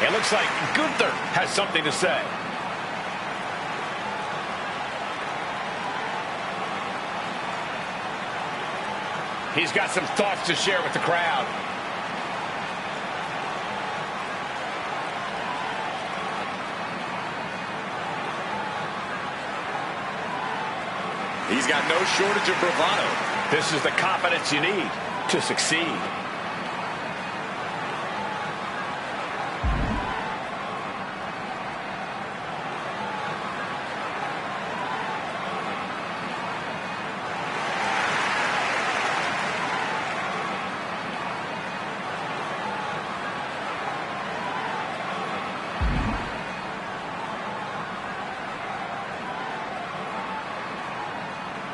It looks like Gunther has something to say. He's got some thoughts to share with the crowd. He's got no shortage of bravado. This is the confidence you need to succeed.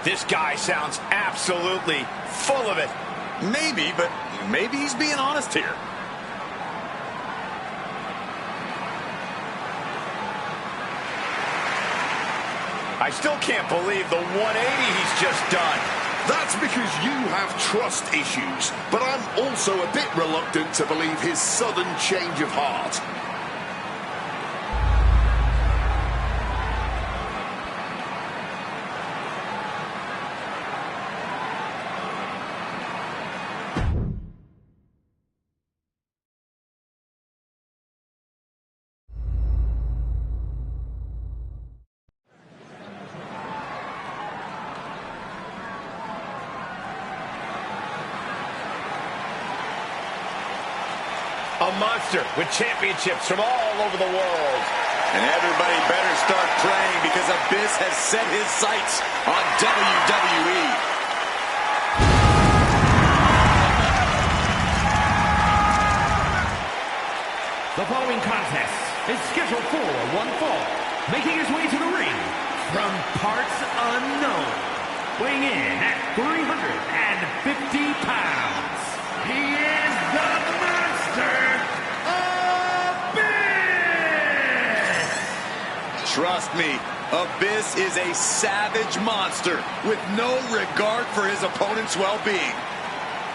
This guy sounds absolutely full of it. Maybe, but maybe he's being honest here. I still can't believe the 180 he's just done. That's because you have trust issues, but I'm also a bit reluctant to believe his sudden change of heart. A monster with championships from all over the world. And everybody better start praying because Abyss has set his sights on WWE. The following contest is scheduled for one fall. Making his way to the ring from parts unknown. Weighing in at 350 pounds. He is the monster, Abyss! Trust me, Abyss is a savage monster with no regard for his opponent's well-being.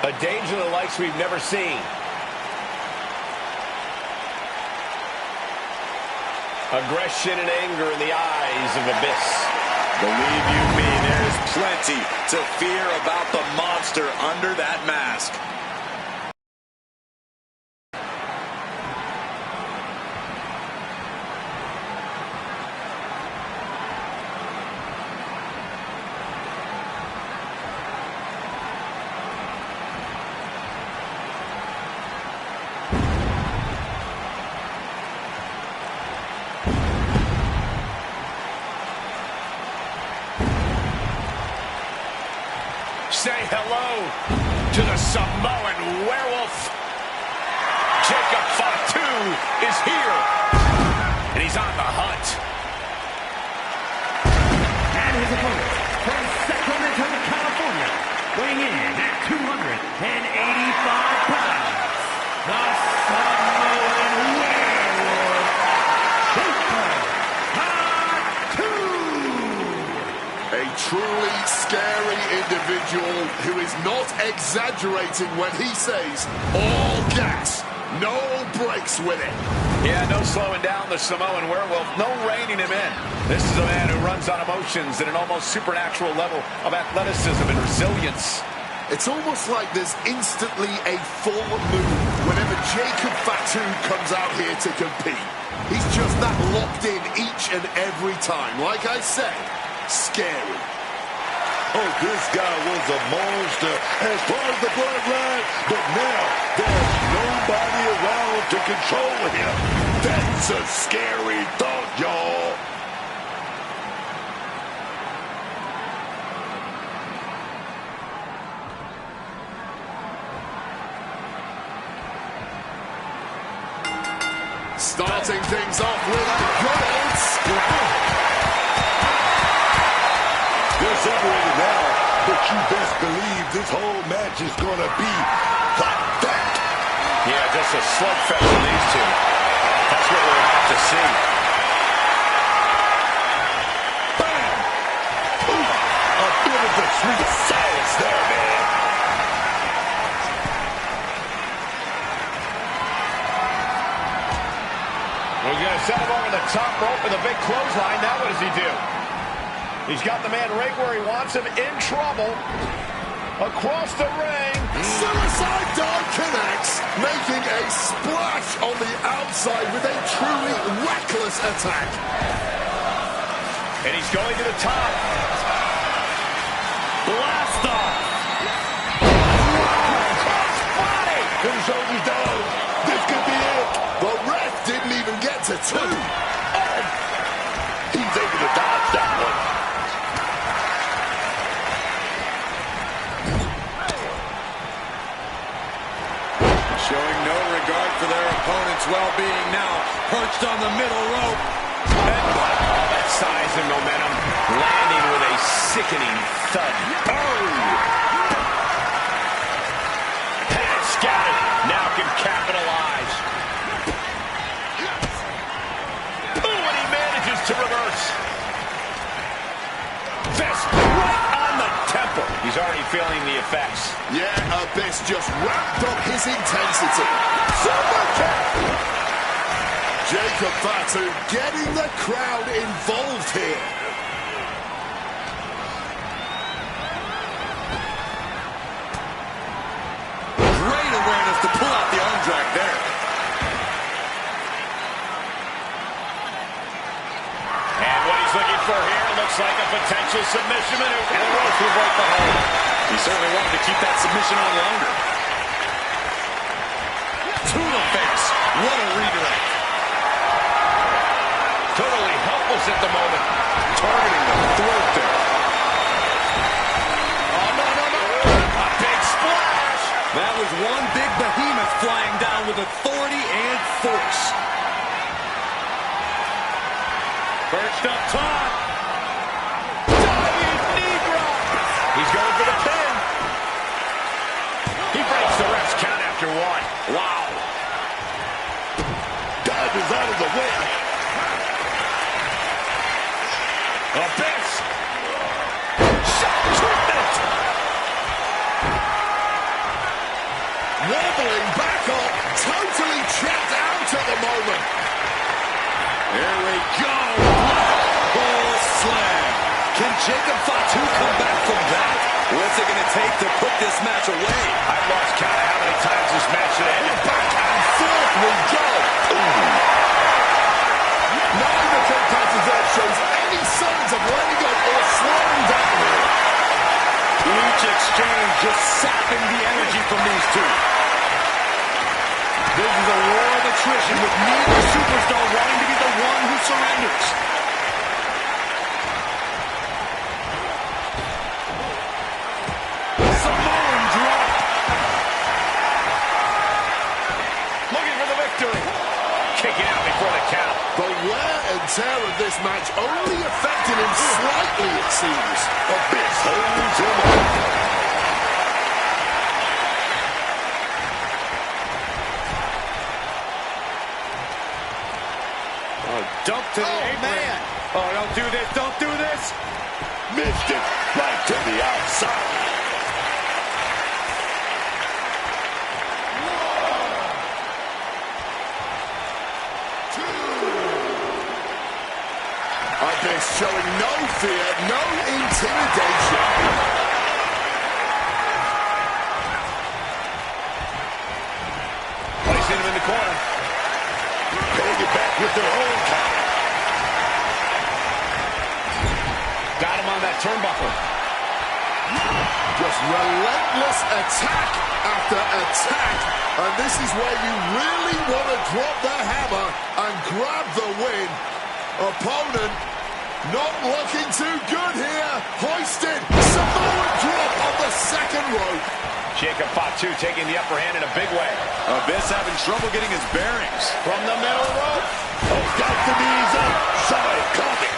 A danger the likes we've never seen. Aggression and anger in the eyes of Abyss. Believe you me, there is plenty to fear about the monster under that mask. Say hello to the Samoan werewolf. Jacob Fatu is here, and he's on the hunt. And his opponent from Sacramento, California, weighing in at 285 pounds, the Samoan werewolf, Jacob Fatu. A truly scary individual who is not exaggerating when he says all gas, no brakes with it. Yeah, no slowing down the Samoan werewolf, no reining him in. This is a man who runs on emotions at an almost supernatural level of athleticism and resilience. It's almost like there's instantly a full moon whenever Jacob Fatu comes out here to compete. He's just that locked in each and every time. Like I said, scary. Oh, this guy was a monster as far as the bloodline, but now there's nobody around to control him. That's a scary thought, y'all. Starting things off with a good old scrap. you best believe this whole match is going to be like that. Yeah, just a slugfest for these two. That's what we're about to see. Bam! Ooh, a bit of the sweet sauce there, man. He's going to set him over the top rope with a big clothesline. Now what does he do? He's got the man right where he wants him, in trouble. Across the ring. Suicide dive connects, making a splash on the outside with a truly reckless attack. And he's going to the top. Blast off. Cross body. His shoulders down. This could be it. The ref didn't even get to two. He's able to dodge that one. Showing no regard for their opponent's well-being now. Perched on the middle rope. Headbutt. All that size and momentum. Landing with a sickening thud. Oh! That's got it. Now can capitalize. Ooh, and he manages to reverse. Fist right on the temple. He's already feeling the effects. Yeah, Abyss just ramped up his intensity. Super kick! Jacob Fatu getting the crowd involved here. Great awareness to pull out the arm drag there. And what he's looking for here looks like a potential submission maneuver. And the ropes will break the hold. He certainly wanted to keep that submission on longer. To the face. What a redirect. Totally helpless at the moment. Targeting the throat there. Oh, no, no, no. A big splash. That was one big behemoth flying down with authority and force. Perched up top. Diving knee drop. He's going for the pin. He breaks the ref's count after one. Wow. Dive is out of the way. Abyss. Shot treatment. Wobbling back up, totally checked out at the moment. Here we go. Black Ball Slam. Can Jacob Fatu come back from that? What's it going to take to put this match away? I've lost count of how many times this match should end. Back and forth we go. Neither competitor shows any signs of letting up or slowing down here. Each exchange just sapping the energy from these two. This is a war of attrition with neither superstar wanting to be the one who surrenders. Samoan drop. Looking for the victory. Kicking out before the count. The wear and tear of this match only affected him slightly, it seems. Abyss holds him up. Dump to the apron. Man. Oh, don't do this. Don't do this. Missed it right to the outside. Abyss showing no fear, no intimidation. Placing him in the corner. Paying it back with their own count. Got him on that turnbuckle. Just relentless attack after attack. And this is where you really want to drop the hammer and grab the win. Opponent not looking too good here. Hoisted. Samoan drop on the second rope. Jacob Fatu taking the upper hand in a big way. Abyss having trouble getting his bearings. From the middle rope. Oh, got the knees up. Saw it coming.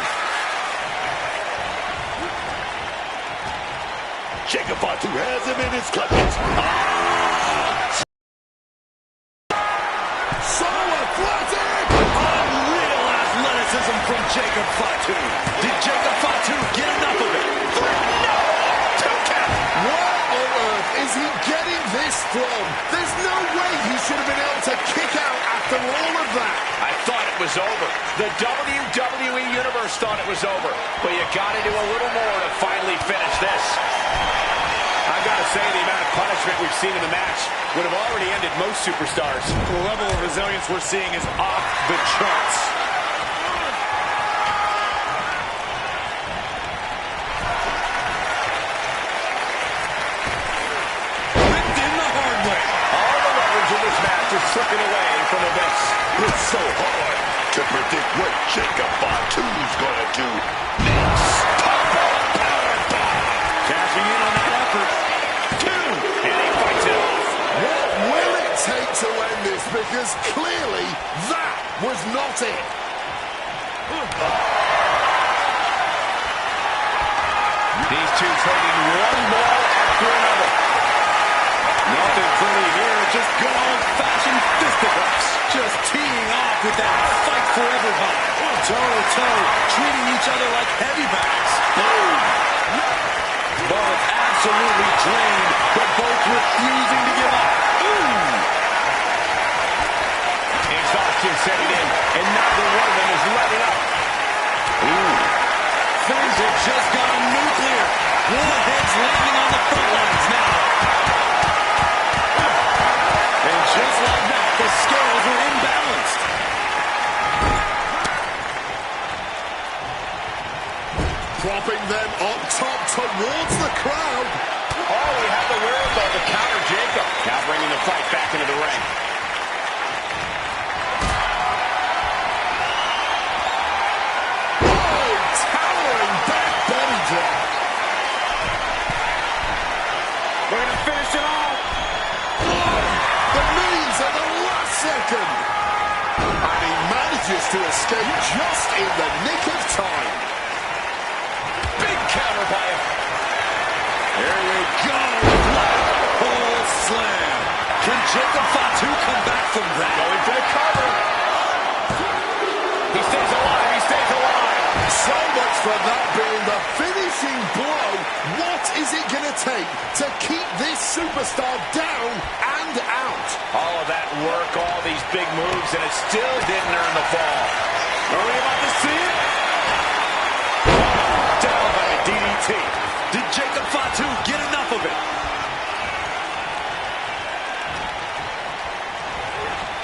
Jacob Fatu has him in his clutches. So athletic! Unreal athleticism from Jacob Fatu. Did Jacob Fatu get enough of it? No! Two count. Where on earth is he getting this from? There's no way he should have been able to kick out after all of that. I thought it was over. The WWE Universe thought it was over. But you got to do a little more to finally finish this. I've got to say, the amount of punishment we've seen in the match would have already ended most superstars. The level of resilience we're seeing is off the charts. Whipped in the hard way. All the leverage in this match is slipping away from Abyss. It's so hard to predict what Jacob Fatu's gonna do next. Cashing in on that effort. Two, and he fights it off. What will it take to end this? Because clearly that was not it. These two trading one ball after another. Nothing pretty here, just good old-fashioned fisticuffs. Just teeing off with that fight forever vibe. Toe-to-toe, treating each other like heavy bags. Boom. Both absolutely drained, but both refusing to give up. Ooh. Exhaustion setting in, and neither one of them is letting up. Ooh. Things have just gone nuclear. One head's landing on the front lines now. And just like that, the scales are imbalanced. Propping them up top towards the crowd. Oh, he had the wherewithal to counter Jacob. Now bringing the fight back into the ring. Oh, towering back body drop. We're going to finish it off. The knees at the last second. And he manages to escape just in the nick of time. Big counter by him. Here we go. Black slam. Can Jacob Fatu come back from that? Going for the cover. He stays alive. He stays alive. So much for that being the finishing blow. What is it going to take to keep this superstar down and out? All of that work, all these big moves, and it still didn't earn the fall. Are we about to see it? Down by the DDT. Did Jacob Fatu get enough of it?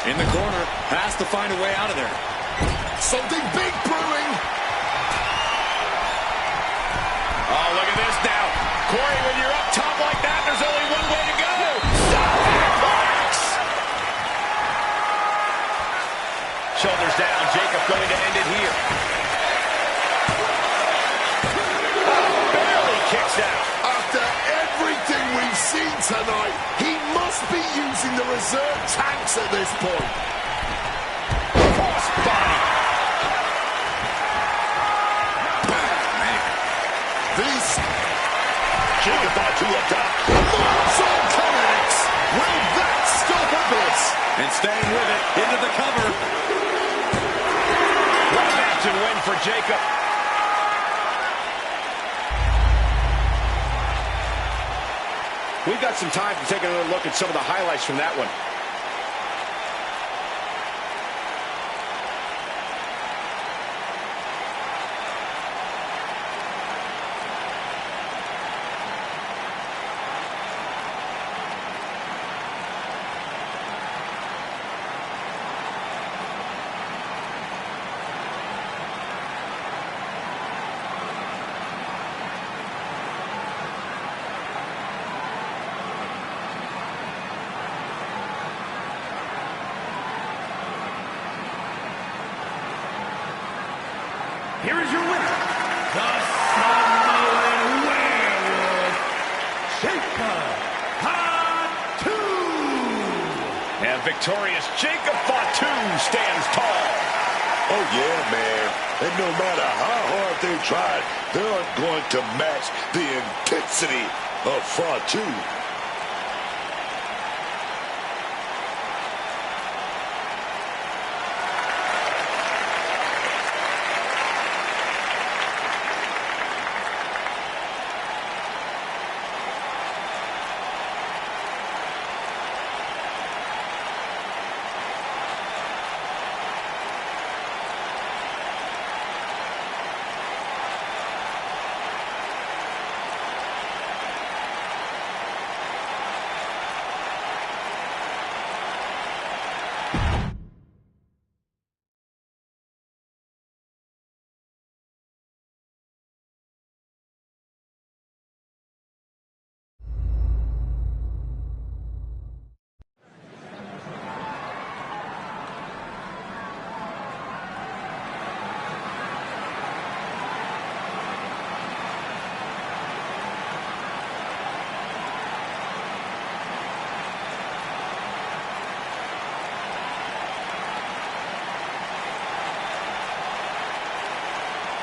In the corner, has to find a way out of there. Something big brewing. Oh, look at this now. Corey, when you're up top like that, there's only one way to go. Suplex! Shoulders down. Jacob going to end it here. Barely kicks out. After everything we've seen tonight, he must be using the reserve tanks at this point. Cross body. These Jacob Fatu up top. Moonsault connects. Will that stop Abyss? And staying with it, into the cover. What a match and win for Jacob. We've got some time to take another look at some of the highlights from that one. Here is your winner, the Samoan Werewolf, Jacob Fatu. And victorious Jacob Fatu stands tall. Oh, yeah, man. And no matter how hard they tried, they aren't going to match the intensity of Fatu.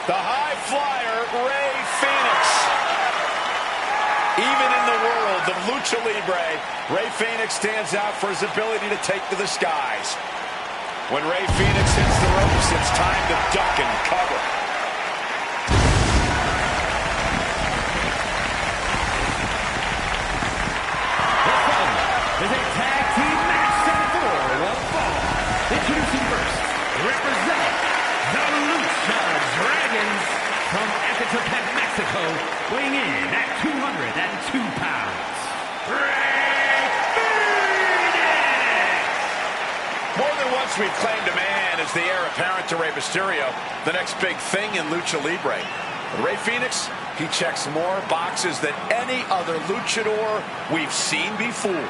The high flyer, Rey Fénix. Even in the world of Lucha Libre, Rey Fénix stands out for his ability to take to the skies. When Rey Fénix hits the ropes, it's time to duck and cover. The following is a tag team match set for one fall. Introducing first, representing the Lucha Dragons from Ecatepec, Mexico, weighing in at 202 pounds. Rey Fénix! More than once we've claimed a man as the heir apparent to Rey Mysterio, the next big thing in Lucha Libre. But Rey Fénix, he checks more boxes than any other luchador we've seen before.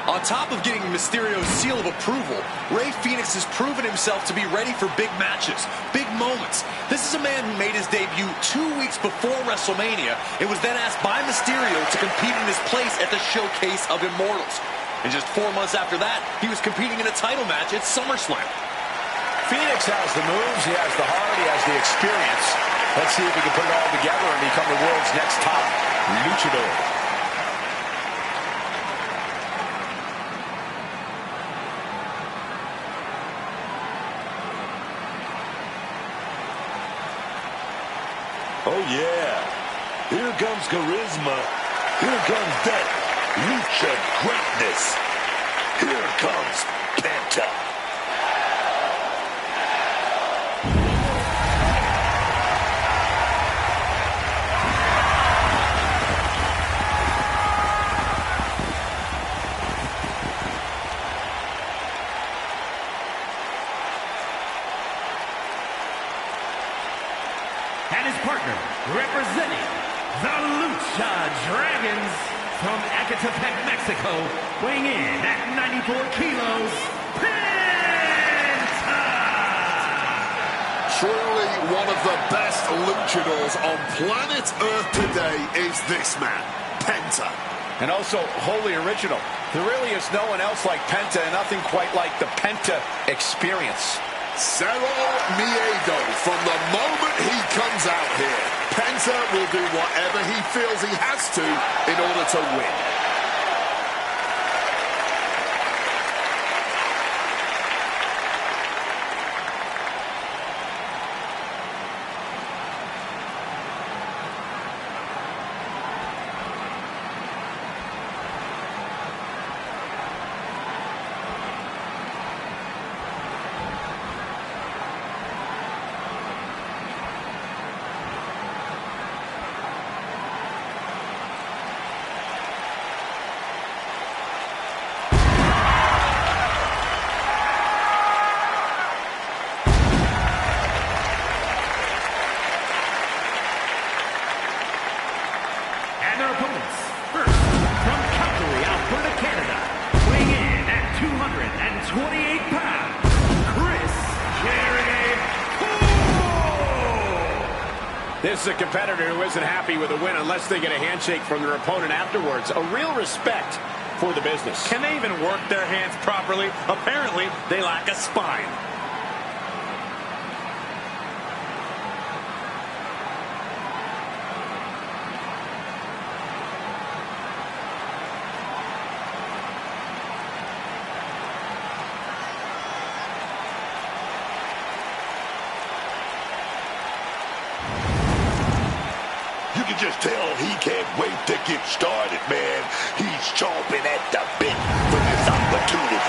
On top of getting Mysterio's seal of approval, Rey Fénix has proven himself to be ready for big matches, big moments. This is a man who made his debut 2 weeks before WrestleMania and was then asked by Mysterio to compete in his place at the Showcase of Immortals. And just 4 months after that, he was competing in a title match at SummerSlam. Fénix has the moves, he has the heart, he has the experience. Let's see if he can put it all together and become the world's next top luchador. Oh, yeah. Here comes charisma. Here comes that lucha greatness. Here comes Penta. And his partner, representing the Lucha Dragons from Ecatepec, Mexico, weighing in at 94 kilos, Penta! Truly one of the best luchadors on planet Earth today is this man, Penta. And also wholly original. There really is no one else like Penta and nothing quite like the Penta experience. Cero Miedo, from the moment he comes out here, Penta will do whatever he feels he has to in order to win. And their opponents, first, from Calgary, Alberta, Canada, weighing in at 228 pounds, Chris Jericho. This is a competitor who isn't happy with a win unless they get a handshake from their opponent afterwards. A real respect for the business. Can they even work their hands properly? Apparently, they lack a spine. can just tell he can't wait to get started, man. He's chomping at the bit for this opportunity.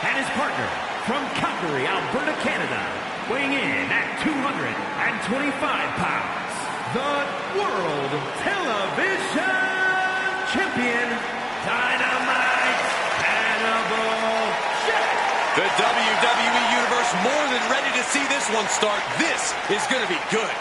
And his partner from Calgary, Alberta, Canada, weighing in at 225 pounds, the World Television Champion, Dynamite Hannibal Jack. The WWE Universe more than ready to see this one start. This is going to be good.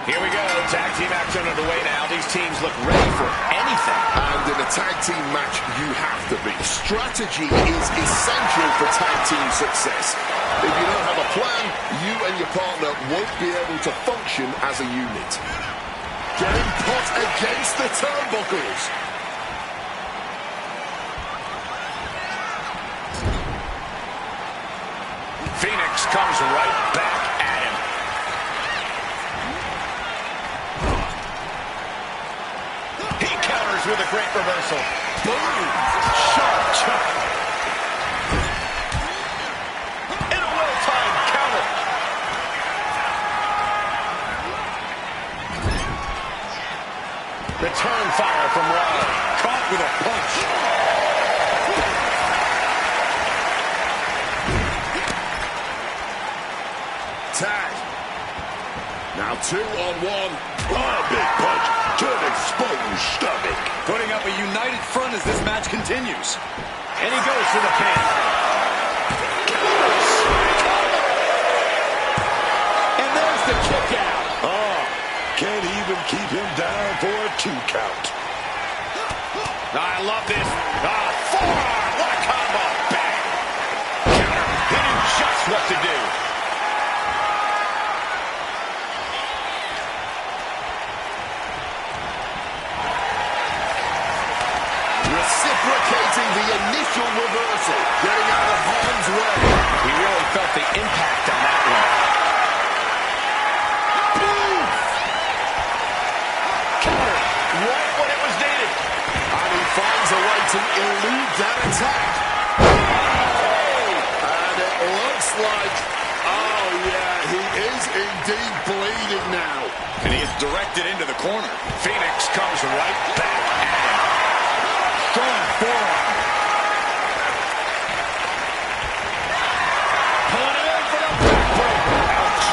Here we go. Tag team action underway now. These teams look ready for anything. And in a tag team match, you have to be. Strategy is essential for tag team success. If you don't have a plan, you and your partner won't be able to function as a unit. Getting put against the turnbuckles. Phoenix comes right back at him. He counters with a great reversal. Boom! Sharp chop. And a well-timed counter. Return fire from Raw. Caught with a punch. Tag. Now 2-on-1. Oh, big punch to an exposed stomach. Putting up a united front as this match continues. And he goes for the pin. And there's the kick out. Oh, can't even keep him down for a 2 count. I love this. Forearm. What a combo. Bang. Counter. He knew just what to do. Reciprocating the initial reversal. Getting out of harm's way. He really felt the impact on that one. Boom! Counter. Right when it was needed. And he finds a way to elude that attack. And it looks like, oh yeah, he is indeed bleeding now. And he is directed into the corner. Phoenix comes right back at him. Strong forearm. Pulling it in for the backbreaker. Ouch.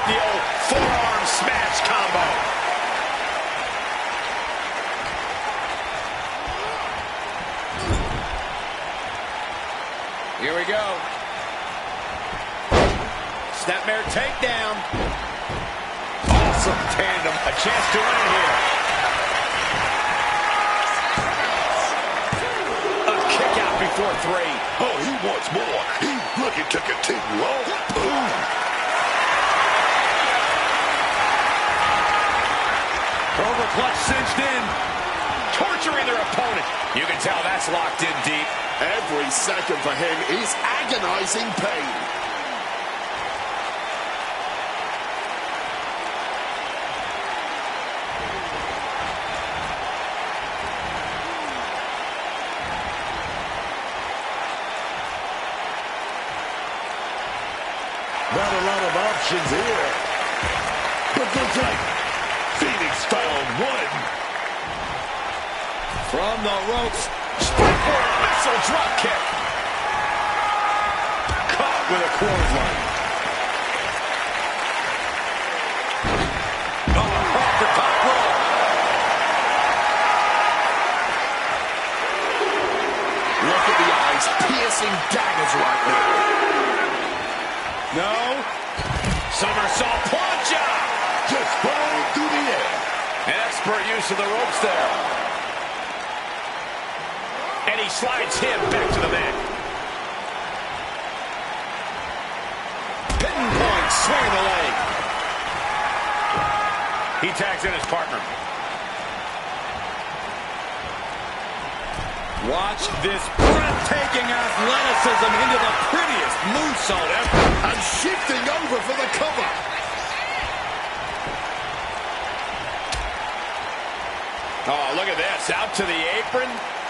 The old forearm smash combo. Here we go. Snapmare takedown. Awesome tandem. A chance to win it here. A kick out before 3. Oh, he wants more. He's looking to continue on. Boom. Overclutch cinched in. Torturing their opponent. You can tell that's locked in deep. Every second for him is agonizing pain. Not a lot of options here. But looks like Phoenix found one. From the ropes. Springboard missile drop kick. Caught with a clothesline. Off the top rope. Look at the eyes, piercing daggers right now. No. Somersault plancha. Just flying through the air. An expert use of the ropes there. And he slides him back to the mat. Pinpoint, swing the leg. He tags in his partner. Watch this breathtaking athleticism into the prettiest moonsault ever. And shifting over for the cover. Oh, look at this. Out to the apron.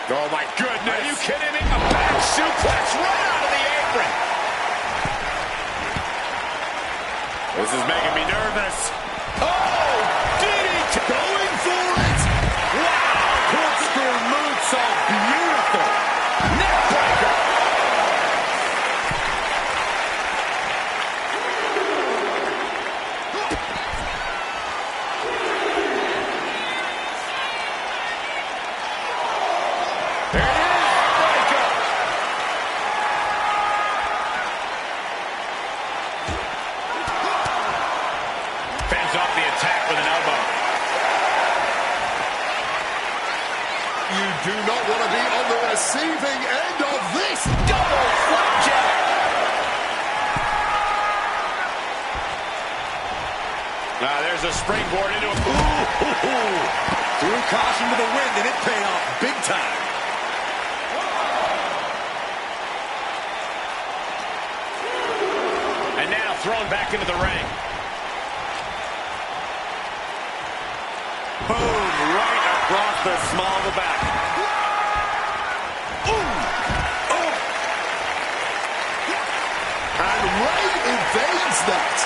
Oh, my goodness. Are you kidding me? A back suplex right out of the apron. This is making me nervous. Oh, DDT. Going for it. Wow, corkscrew moonsault, beautiful. Neckbreaker. There it is. Breaker. Fends off the attack with an elbow. You do not want to be on the receiving end of this. Double flapjack. There's a springboard into a... Ooh. Threw caution to the wind, and it paid off big time. And now thrown back into the ring. Boom, right across the small of the back. And Ray evades that.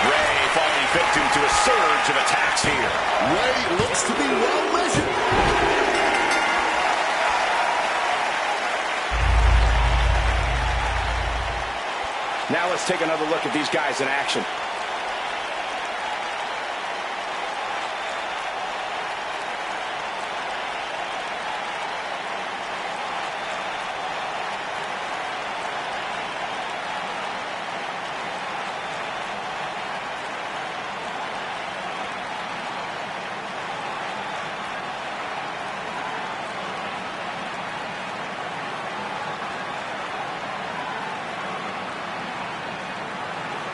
Ray falling victim to a surge of attacks here. Ray looks to be well measured. Now let's take another look at these guys in action.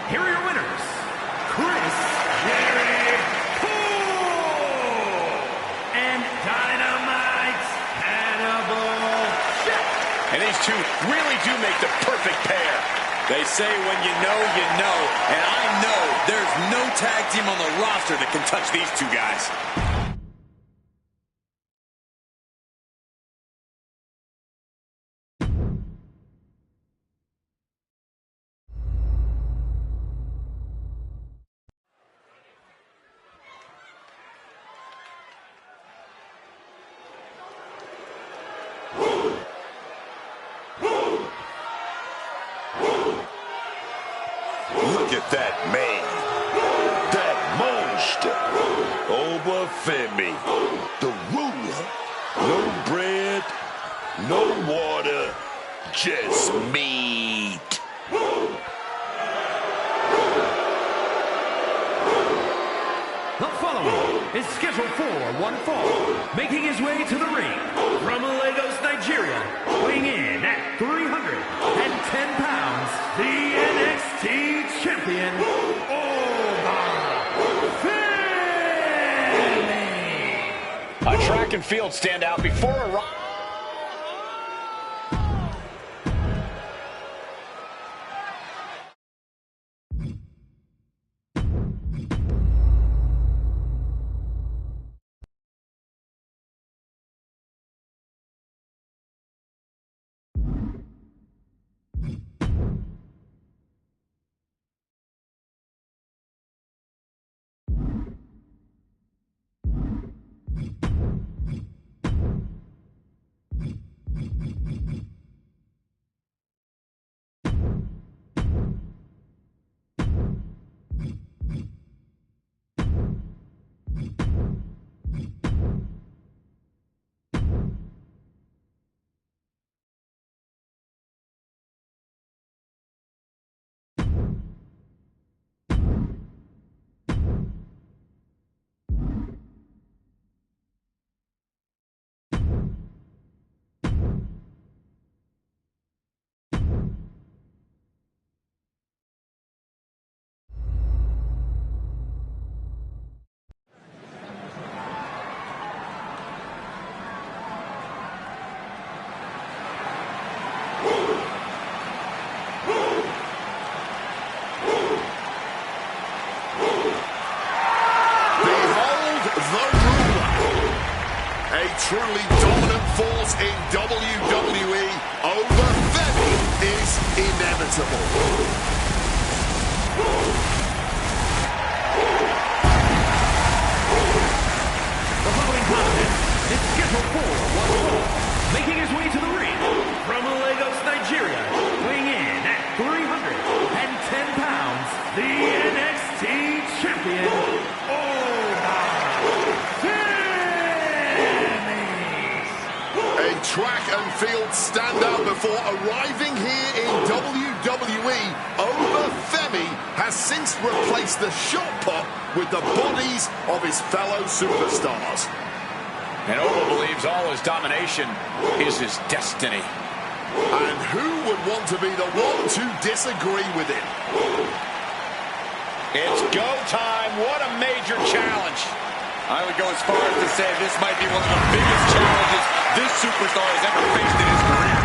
Here are your winners, Chris Jericho and Dynamite Hannibal. And these two really do make the perfect pair. They say when you know, and I know there's no tag team on the roster that can touch these two guys. Look at that man. That monster. Obafemi. The ruler. No bread. No water. Just meat. The following is scheduled for one fall, making his way to the ring from Lagos, Nigeria, weighing in at 310 pounds, the NXT champion, Obafemi. A track and field standout before a... truly dominant force in WWE, over Femi is inevitable. The following contest is scheduled for one fall. Making his way to the ring from Lagos, Nigeria, weighing in at 310 pounds, the NXT champion, A track and field standout before arriving here in WWE, Over Femi has since replaced the shot put with the bodies of his fellow superstars. And Oba believes all his domination is his destiny. And who would want to be the one to disagree with him? It's go time. What a major challenge. I would go as far as to say this might be one of the biggest challenges this superstar has ever faced in his career.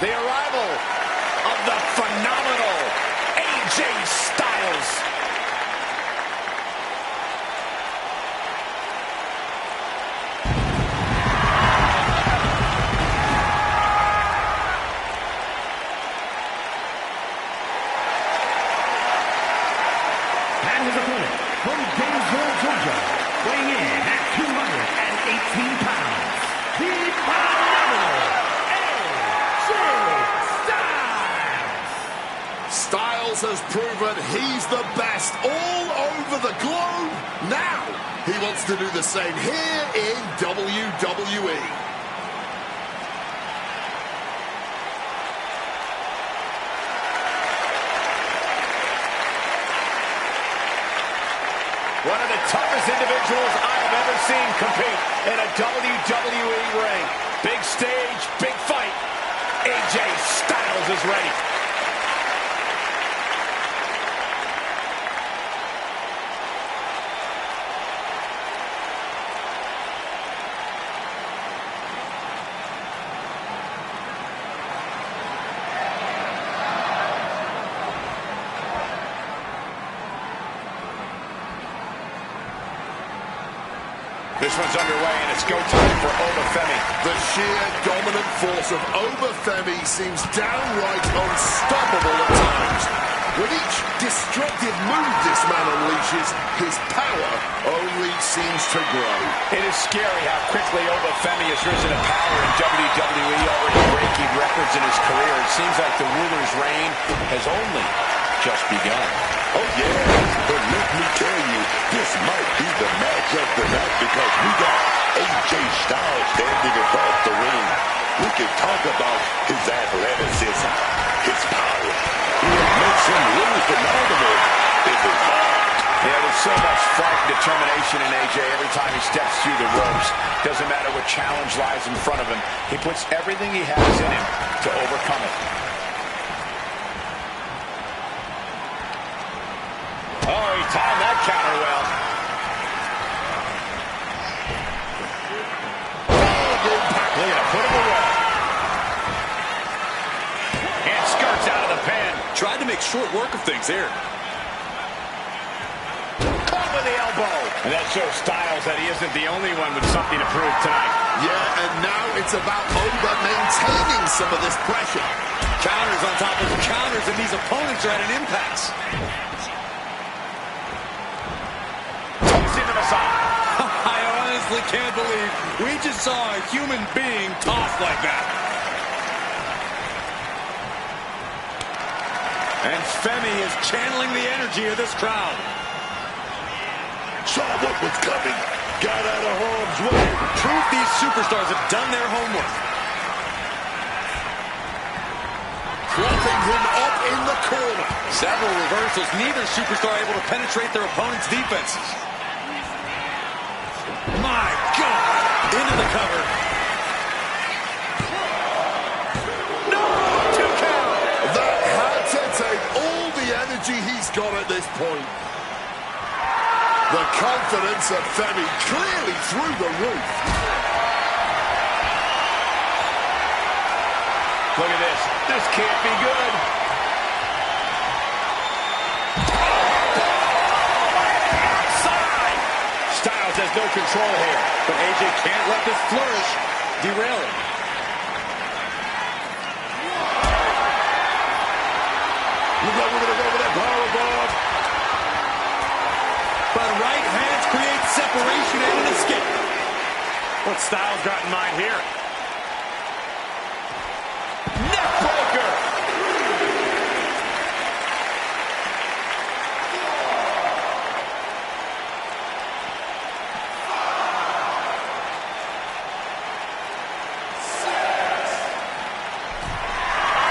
The arrival of the phenomenal AJ Styles. and his opponent from Gainesville, Georgia, weighing in at 218 pounds, the phenomenal Styles has proven he's the best all over the globe. Now he wants to do the same here in WWE. One of the toughest individuals I have ever seen compete in a WWE ring. Big stage, big fight. AJ Styles is ready. This one's underway, and it's go time for Oba Femi. The sheer dominant force of Oba Femi seems downright unstoppable at times. With each destructive move this man unleashes, his power only seems to grow. It is scary how quickly Oba Femi has risen to power in WWE, already breaking records in his career. It seems like the ruler's reign has only just begun. Oh, yeah, but let me tell you, this might be the match of the night because we got AJ Styles standing across the ring. We can talk about his athleticism, his power. What makes him really phenomenal is his heart. Yeah, there's so much fight and determination in AJ every time he steps through the ropes. Doesn't matter what challenge lies in front of him. He puts everything he has in him to overcome it. Oh, he timed that counter well. Big impact. Look at him, put him away. And skirts out of the pin. Tried to make short work of things here. Caught with the elbow. And that shows Styles that he isn't the only one with something to prove tonight. Yeah, and now it's about Oba maintaining some of this pressure. Counters on top of counters, and these opponents are at an impasse. I honestly can't believe we just saw a human being tossed like that. And Femi is channeling the energy of this crowd. Saw what was coming. Got out of harm's way. Proof these superstars have done their homework. Propping him up in the corner. Several reversals. Neither superstar able to penetrate their opponent's defenses. My God! Into the cover. No! 2 count. That had to energy he's got at this point. The confidence of Femi clearly through the roof. Look at this. This can't be good. Outside. Styles has no control here. But AJ can't let this flourish derail him. Looks like we're going to go with that powerbomb. But right hands create separation and an escape. What Styles got in mind here? Neckbreaker!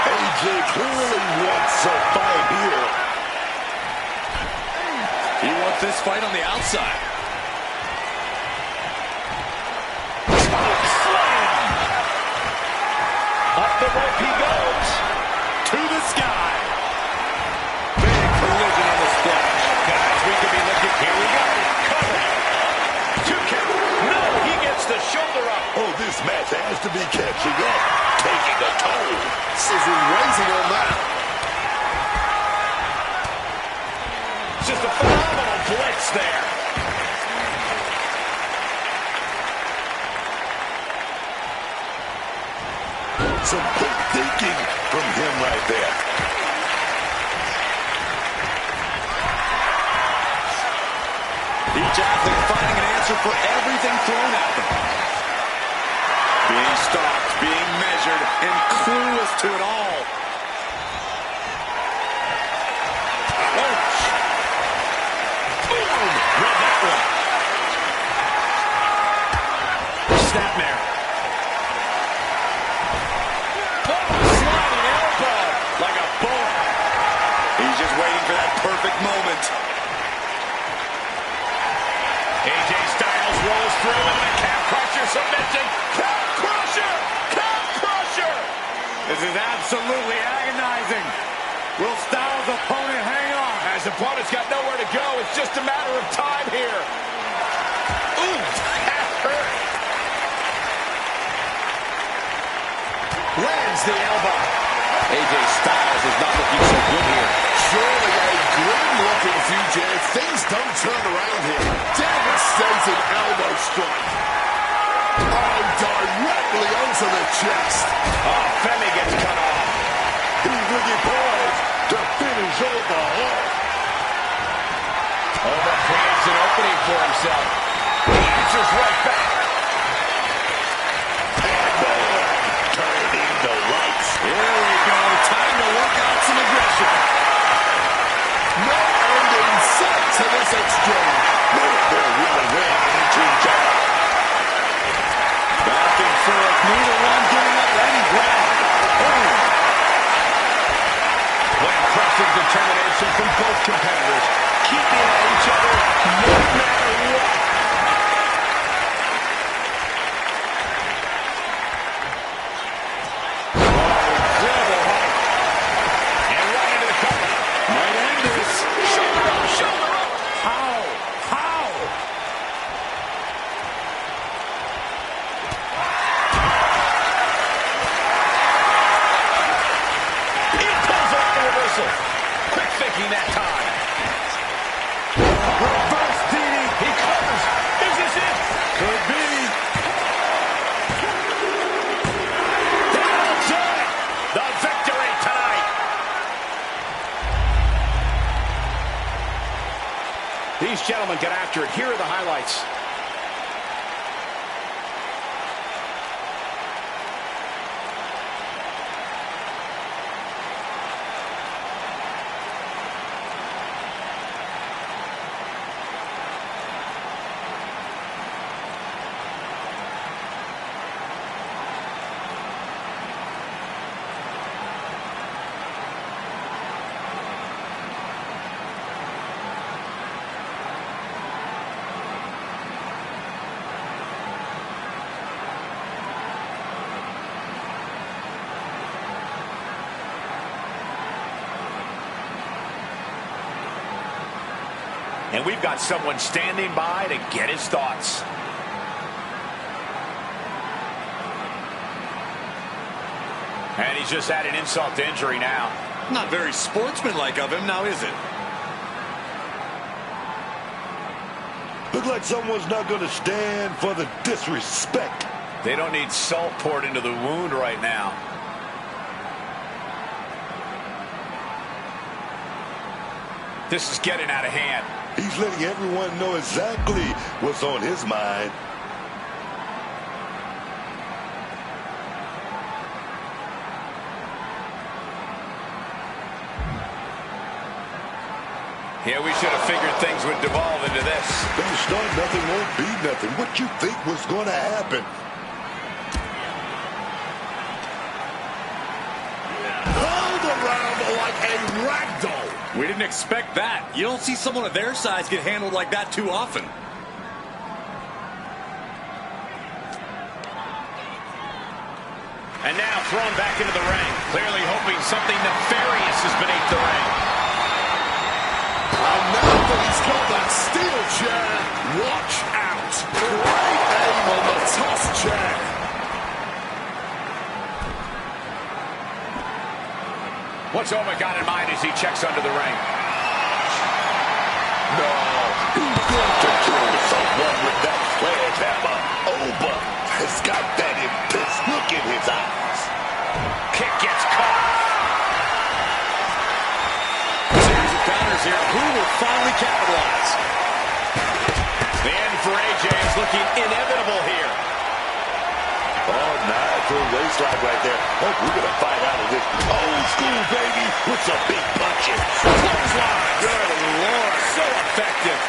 AJ clearly wants a fight here. He wants this fight on the outside. Up the rope he goes. To the sky. Big collision on the splash. Guys, we could be looking. Here we go. Cover. 2 count. No, he gets the shoulder up. Oh, this match has to be catching up. Taking a toll. Sizzle raising on that. Just a phenomenal blitz there. Some quick thinking from him right there. Each athlete finding an answer for everything thrown at them. Being stalked, being measured, and clueless to it all. Boom! Read that one. Snapmare. Sliding elbow like a bull. He's just waiting for that perfect moment. AJ Styles rolls through into the calf crusher submission. Calf crusher! Calf crusher! This is absolutely agonizing. Will Styles' opponent hang on? As opponent's got nowhere to go, it's just a matter of time here. Ooh, that hurt. Lands the elbow. AJ Styles is not looking so good here. Surely a grim-looking future if things don't turn around here. Devastating elbow strike. Oh, directly onto the chest. Oh, Femi gets cut off. He's looking poised to finish over off. Over creates an opening for himself. He answers right back. Turning the lights. Here we go. Time to work out some aggression. No end in sight to this exchange. They're really weighing into each other. Back and forth. Neither one giving up any ground. Boom. What impressive determination from both competitors. Keeping at each other no matter what. Incredible height. And right into the cover. Might end this. Shoulder up, shoulder up. How? How? He pulls off the reversal. Quick thinking that time. Reverse DDT. He covers. Is this it? Could be. That'll do it. The victory tonight. These gentlemen get after it. Here are the highlights. And we've got someone standing by to get his thoughts. And he's just had an insult to injury now. Not very sportsmanlike of him, now is it? Looks like someone's not going to stand for the disrespect. They don't need salt poured into the wound right now. This is getting out of hand. He's letting everyone know exactly what's on his mind. Yeah, we should have figured things would devolve into this. Don't start nothing, won't be nothing. What you think was going to happen? Rolled around like a ragdoll. We didn't expect that. You don't see someone of their size get handled like that too often. And now thrown back into the ring, clearly hoping something nefarious is beneath the ring. And now that he's got that steel chair, watch out. Great aim on the toss chair. What's Oma got in mind as he checks under the ring? No, he's going to kill someone with that sledgehammer. Oba has got that intense look in his eyes. Kick gets caught. Series of counters here. Who will finally capitalize? The end for AJ is looking inevitable here. Oh, nice little waistline right there. Oh, we're going to fight out of this old school, baby, with some big punches. Clothesline. Good Lord. So effective.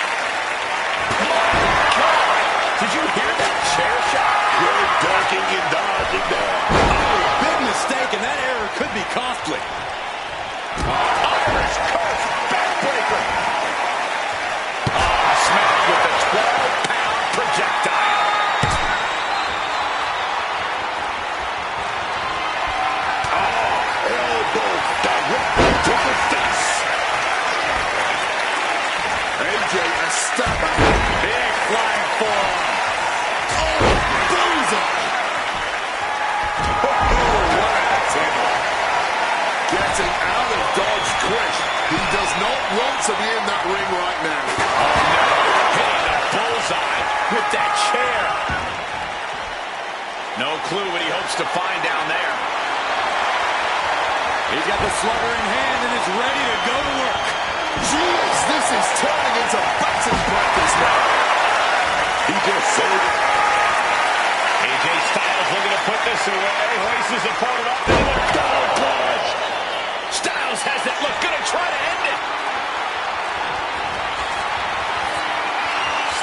Oh, God. Did you hear that chair shot? Good ducking and dodging there. Oh, big mistake, and that error could be costly. Irish curse. Backbreaker. Oh, smack with the 12-pound projectile. Elbow directly to the face. AJ a stabber. Big flying forearm. Oh, bullseye. What a tackle. Getting out of dodge quick. He does not want to be in that ring right now. Oh, no. Hitting the bullseye with that chair. No clue what he hopes to find down there. He's got the slugger in hand and is ready to go to work. Jeez, this is turning into batting practice now. He just said it. AJ Styles looking to put this away. Hoists his opponent up into the double clutch. Styles has it. Look, gonna try to end it.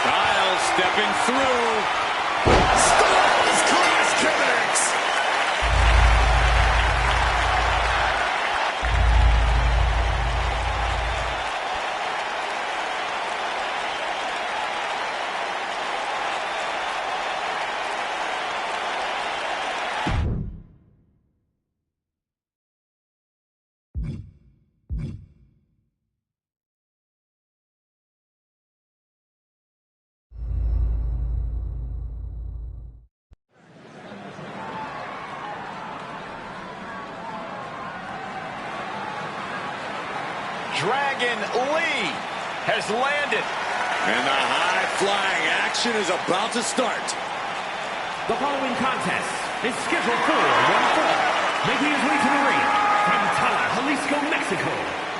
Styles stepping through. Styles class connects. Dragon Lee has landed. And the high-flying action is about to start. The following contest is scheduled for one fall. Making his way to the ring from Tala, Jalisco, Mexico.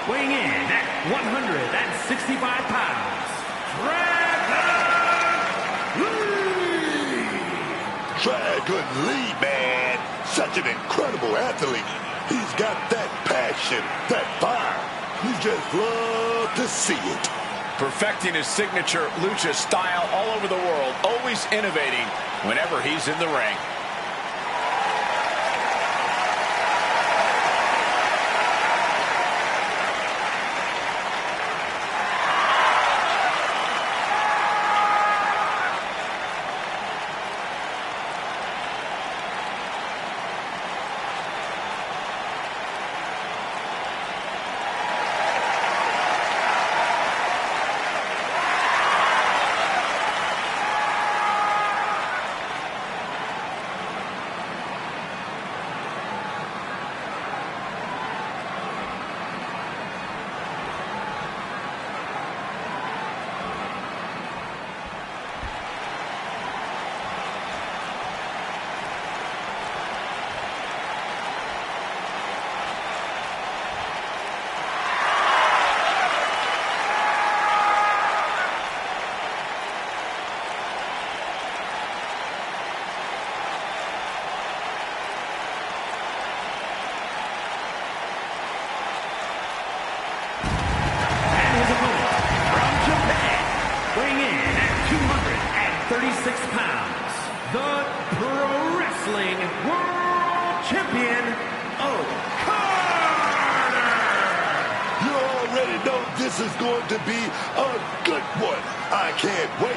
Weighing in at 165 pounds. Dragon Lee! Dragon Lee, man. Such an incredible athlete. He's got that passion, that fire. You just love to see it. Perfecting his signature lucha style all over the world. Always innovating whenever he's in the ring. 136 pounds, the Pro Wrestling World Champion, O'Connor! You already know this is going to be a good one. I can't wait.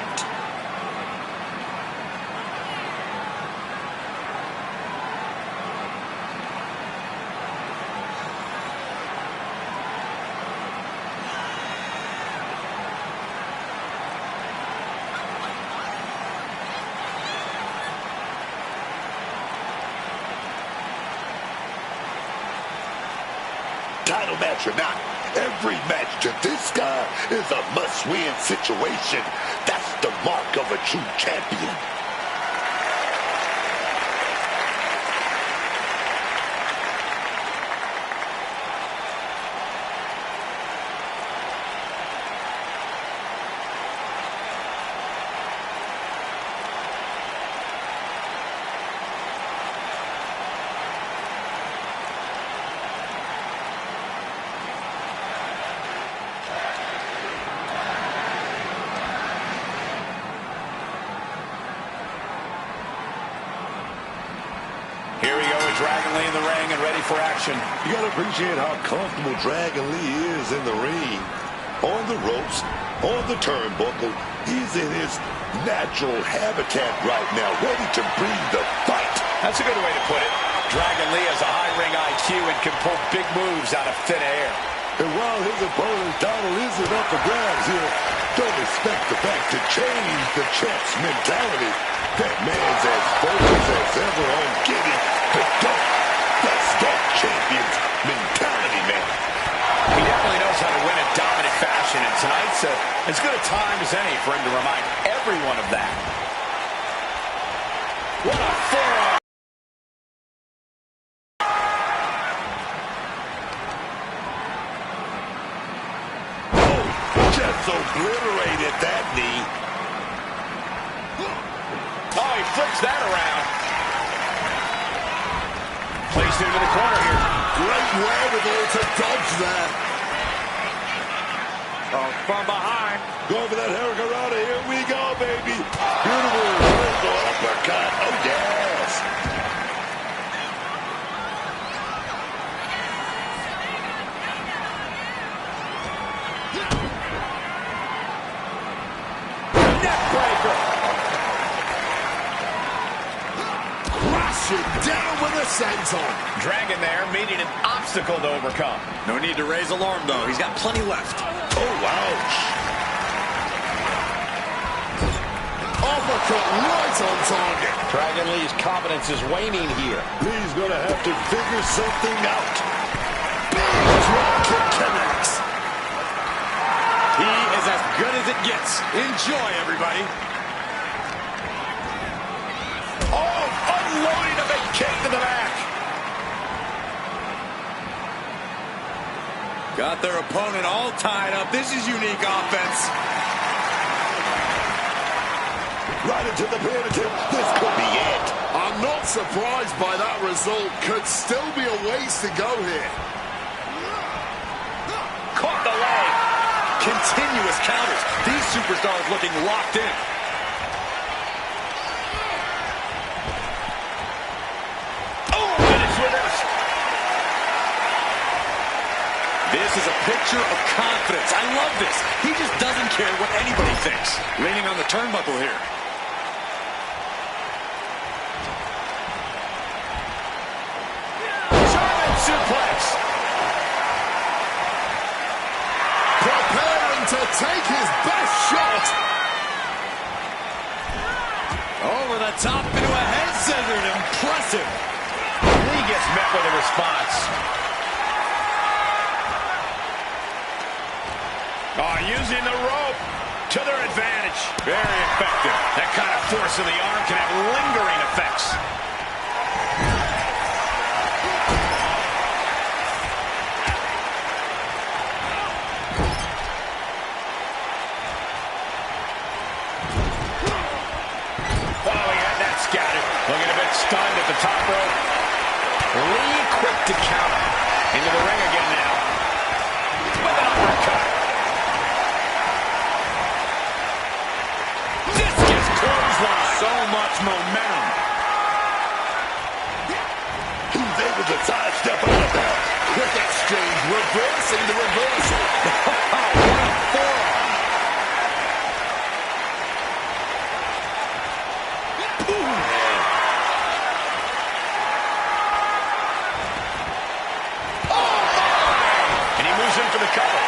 Title match or not, every match to this guy is a must-win situation. That's the mark of a true champion. Dragon Lee in the ring and ready for action. You gotta appreciate how comfortable Dragon Lee is in the ring. On the ropes, on the turnbuckle, he's in his natural habitat right now, ready to breathe the fight. That's a good way to put it. Dragon Lee has a high ring IQ and can pull big moves out of thin air. And while his opponent's title isn't up for grabs here, don't expect the fact to change the champ's mentality. That man's as focused as ever on getting the GOAT, the stamp champion's mentality, man. He definitely knows how to win in dominant fashion, and tonight's as good a time as any for him to remind everyone of that. What a forearm! Just obliterated that knee. Oh, he flips that around. Placed him in the corner here. Great wherewithal to dodge there. Oh, from behind. Going for that Hurricanrana. Here we go, baby. Beautiful reversal uppercut. Oh, yes. Down with a senton. Dragon there, meeting an obstacle to overcome. No need to raise alarm, though. He's got plenty left. Oh, ouch. Uppercut right on target. Dragon Lee's confidence is waning here. Lee's going to have to figure something out. Big drop kick connects. He is as good as it gets. Enjoy, everybody. Loading a big kick to the back. Got their opponent all tied up. This is unique offense. Right into the pin. This could be it. I'm not surprised by that result. Could still be a ways to go here. Caught the leg. Continuous counters. These superstars looking locked in. This is a picture of confidence. I love this. He just doesn't care what anybody thinks. Leaning on the turnbuckle here. German suplex. Preparing to take his best shot. Over the top into a head scissors. Impressive. Lee gets met with a response. Oh, using the rope to their advantage. Very effective. That kind of force of the arm can have lingering effects. Oh, he had that scouted. Looking a bit stunned at the top rope. Lee quick to counter. Into the ring again now. With an uppercut. This gets closed so much momentum. He's able to sidestep out of that. Quick exchange, reversing the reversal. What a forearm. And he moves in for the cover.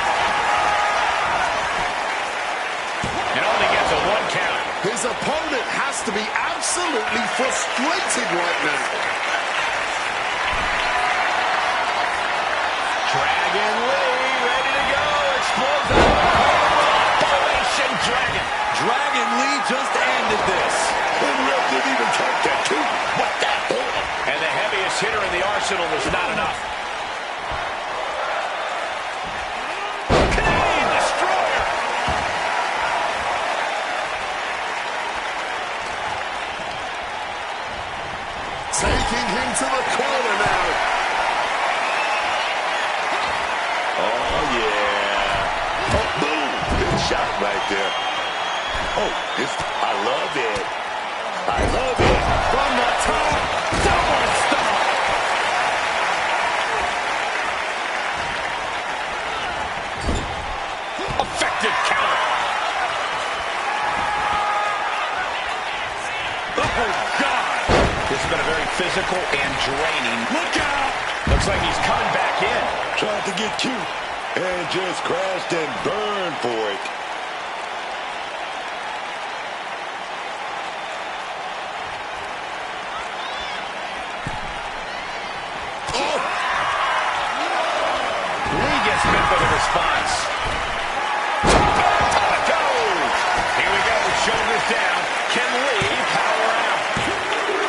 And only gets a 1 count. His opponent has to be absolutely frustrated right now. Dragon Lee, ready to go. Explodes out of the corner. Operation Dragon. Dragon Lee just ended this. And ref didn't even count that, too. What that for? And the heaviest hitter in the arsenal was not enough. Canadian Destroyer. Taking him to the corner now. Oh, yeah. Oh, boom. Good shot right there. Oh, I love it. I love it. From the top, double stomp. Effective counter. Oh, God. This has been a very physical and draining. Look out. Looks like he's coming back in. Tried to get cute and just crashed and burned for it. Lee gets hit for the response. Top it goes. Here we go. Shoulders down. Can Lee power out?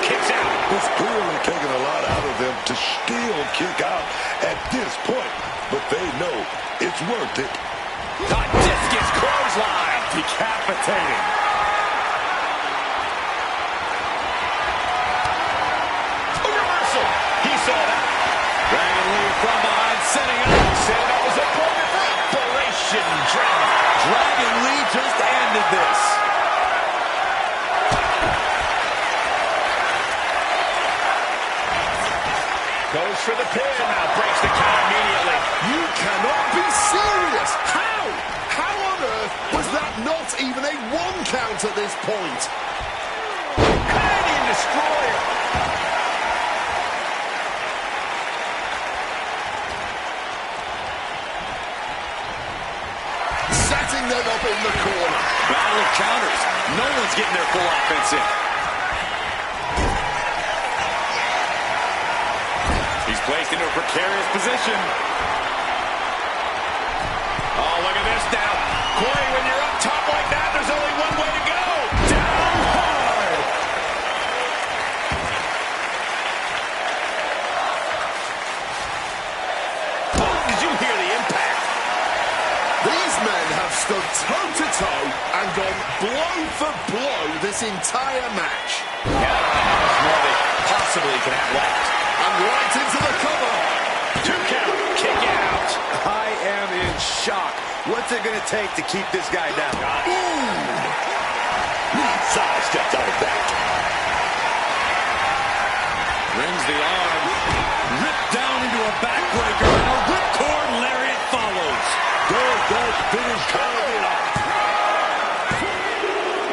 Kicks out. It's clearly taking a lot out of them to still kick out at this point, but they know it's worth it. The discus clothesline. Decapitating. A reversal. He saw that. Dragon Lee from behind, setting up. Setting up his opponent for Operation Dragon. Dragon Lee just ended this. Goes for the pin. Now breaks the count immediately. You cannot be serious. How? How on earth was that not even a 1 count at this point? Canadian Destroyer. Setting them up in the corner. Battle of counters. No one's getting their full offense in. He's placed into a precarious position. Oh, look at this now. Corey, when you're up top like that, there's only one way to go. Down hard. Oh, did you hear the impact? These men have stood toe-to-toe and gone blow for blow this entire match. Yeah, I don't know how much more they possibly can have left. And right into the cover. 2 count. Kick out. I am in shock. What's it going to take to keep this guy down? Side steps out of that. Rings the arm. Ripped down into a backbreaker. And a ripcord lariat follows. Does that finish coming off?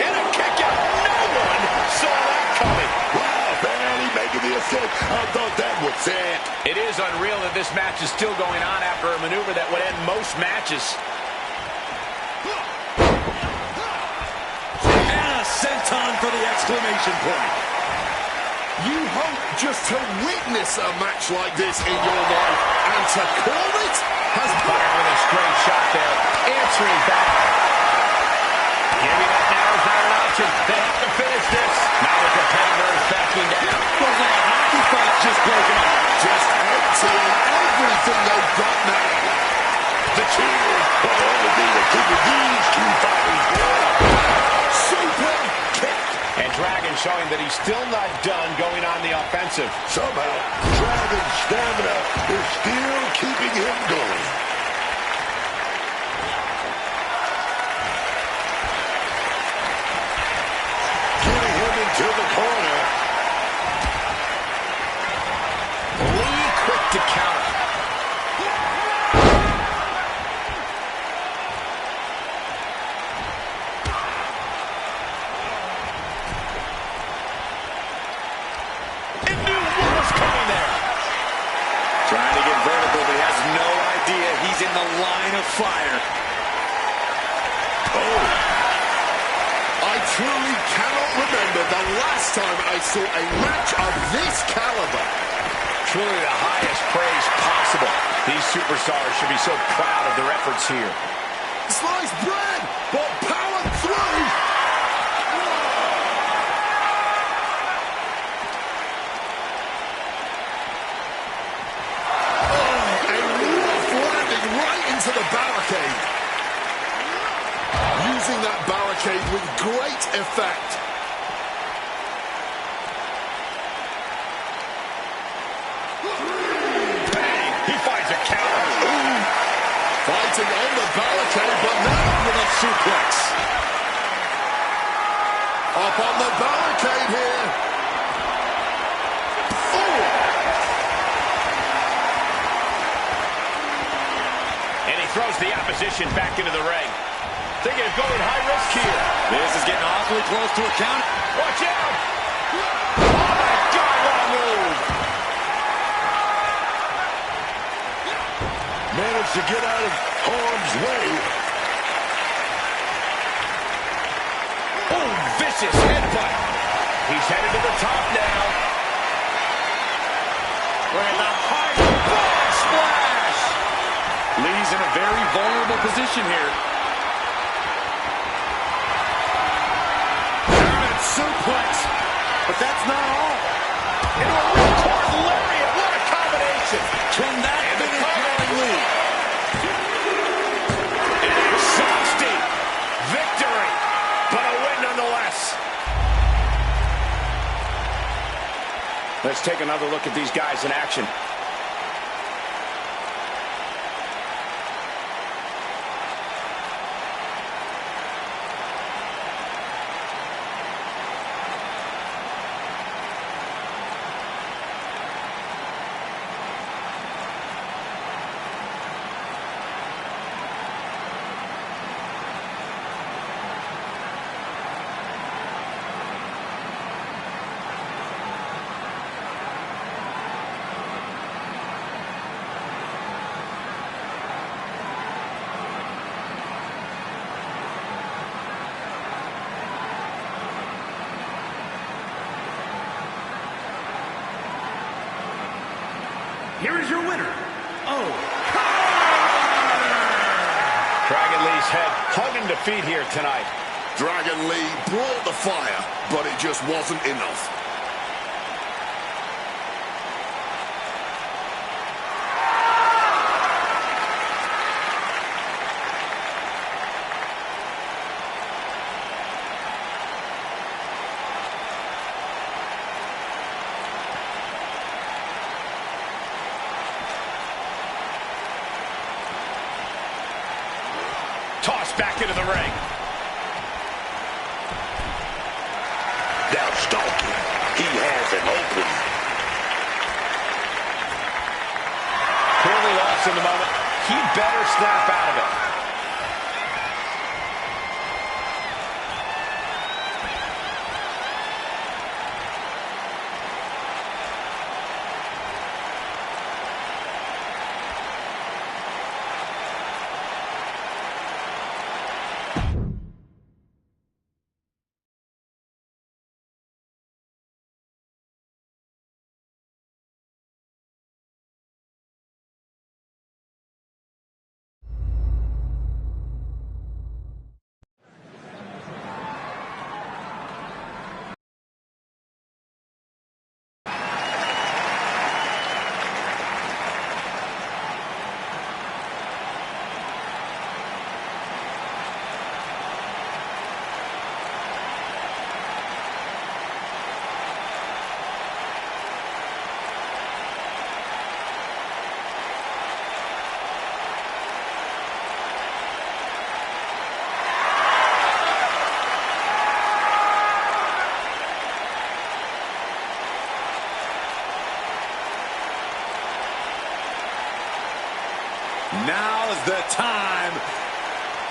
And a kick out. No one saw that coming. Wow, barely making the assist. I thought that was it. It is unreal that this match is still going on after a maneuver that would end most matches. And a senton for the exclamation point. You hope just to witness a match like this in your life, and to call it has Fire with a straight shot there. Answering back. Giving it now is not an option. They have to finish this. Now the competitor is backing down. Looks like a hockey fight just broken up. just emptying everything they've got now. The cheers are the only thing that keep these two fighters going. Super kick. And Dragon showing that he's still not done going on the offensive. Somehow, Dragon's stamina is still keeping him going. Getting him in Trying to get vertical, but he has no idea he's in the line of fire. Oh. I truly cannot remember the last time I saw a match of this caliber. Truly the highest praise possible. These superstars should be so proud of their efforts here. Sliced bread, but powered through. Oh, a rough landing right into the barricade. Using that barricade with great effect. Bang! He finds a counter. Ooh. Fighting on the barricade, but now with a suplex. Up on the barricade here. Oh! And he throws the opposition back into the ring. Thinking of going high risk here. This is getting awfully close to a count. Watch out! Oh my God, what a move! Managed to get out of harm's way. Oh, vicious headbutt. He's headed to the top now. Look at the high frog splash. Lee's in a very vulnerable position here. Suplex, but that's not all. Into a ripcord lariat. What a combination. Can that finish Young Lee? An exhausting victory, but a win nonetheless. Let's take another look at these guys in action. Here is your winner, Dragon Lee's head hugging defeat here tonight. Dragon Lee brought the fire, but it just wasn't enough. Tossed back into the ring. Now stalking. He has an open. Clearly lost in the moment. He better snap out of it. Now's the time.